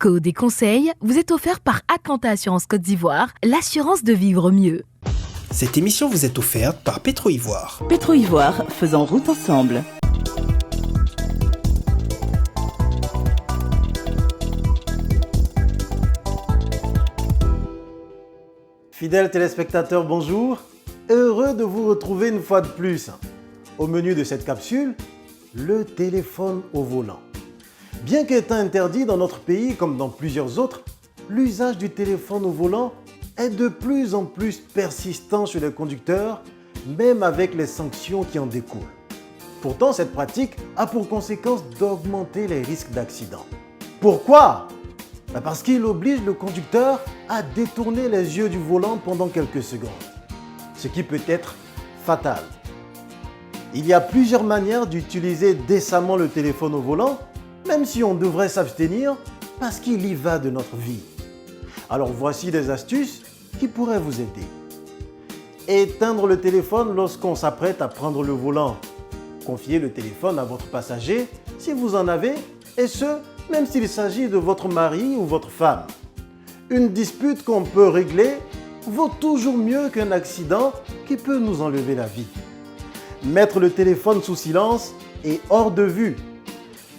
Des conseils vous est offert par Atlanta Assurance Côte d'Ivoire, l'assurance de vivre mieux. Cette émission vous est offerte par Petro-Ivoire. Petro-Ivoire, faisons route ensemble. Fidèles téléspectateurs, bonjour. Heureux de vous retrouver une fois de plus. Au menu de cette capsule, le téléphone au volant. Bien qu'étant interdit dans notre pays comme dans plusieurs autres, l'usage du téléphone au volant est de plus en plus persistant chez les conducteurs, même avec les sanctions qui en découlent. Pourtant, cette pratique a pour conséquence d'augmenter les risques d'accident. Pourquoi ? Parce qu'il oblige le conducteur à détourner les yeux du volant pendant quelques secondes, ce qui peut être fatal. Il y a plusieurs manières d'utiliser décemment le téléphone au volant, même si on devrait s'abstenir parce qu'il y va de notre vie. Alors voici des astuces qui pourraient vous aider. Éteindre le téléphone lorsqu'on s'apprête à prendre le volant. Confiez le téléphone à votre passager si vous en avez, et ce, même s'il s'agit de votre mari ou votre femme. Une dispute qu'on peut régler vaut toujours mieux qu'un accident qui peut nous enlever la vie. Mettre le téléphone sous silence et hors de vue.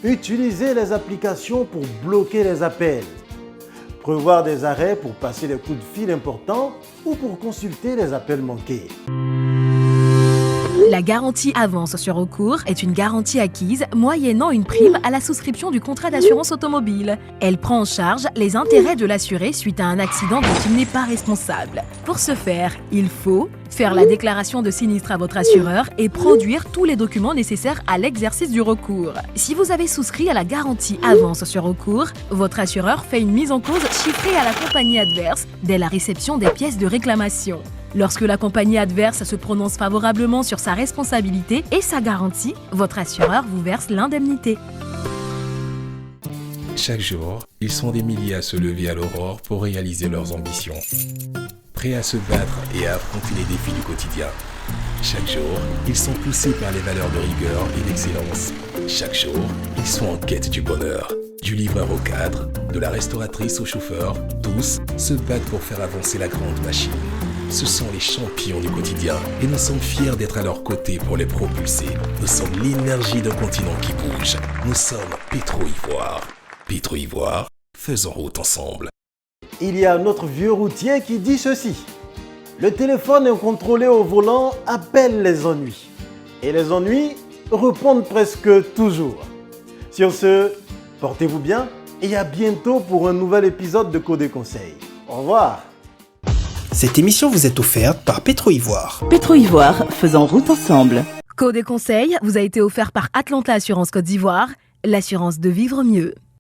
Utilisez les applications pour bloquer les appels. Prévoir des arrêts pour passer les coups de fil importants ou pour consulter les appels manqués. La garantie avance sur recours est une garantie acquise moyennant une prime à la souscription du contrat d'assurance automobile. Elle prend en charge les intérêts de l'assuré suite à un accident dont il n'est pas responsable. Pour ce faire, il faut faire la déclaration de sinistre à votre assureur et produire tous les documents nécessaires à l'exercice du recours. Si vous avez souscrit à la garantie avance sur recours, votre assureur fait une mise en cause chiffrée à la compagnie adverse dès la réception des pièces de réclamation. Lorsque la compagnie adverse se prononce favorablement sur sa responsabilité et sa garantie, votre assureur vous verse l'indemnité. Chaque jour, ils sont des milliers à se lever à l'aurore pour réaliser leurs ambitions. Prêts à se battre et à affronter les défis du quotidien. Chaque jour, ils sont poussés par les valeurs de rigueur et d'excellence. Chaque jour, ils sont en quête du bonheur. Du livreur au cadre, de la restauratrice au chauffeur, tous se battent pour faire avancer la grande machine. Ce sont les champions du quotidien et nous sommes fiers d'être à leur côté pour les propulser. Nous sommes l'énergie d'un continent qui bouge. Nous sommes Petro-Ivoire. Petro-Ivoire, faisons route ensemble. Il y a un autre vieux routier qui dit ceci. Le téléphone incontrôlé au volant appelle les ennuis. Et les ennuis répondent presque toujours. Sur ce, portez-vous bien et à bientôt pour un nouvel épisode de Des conseils. Au revoir. Cette émission vous est offerte par Petro-Ivoire. Petro-Ivoire, faisons route ensemble. Des conseils vous a été offert par Atlanta Assurance Côte d'Ivoire, l'assurance de vivre mieux.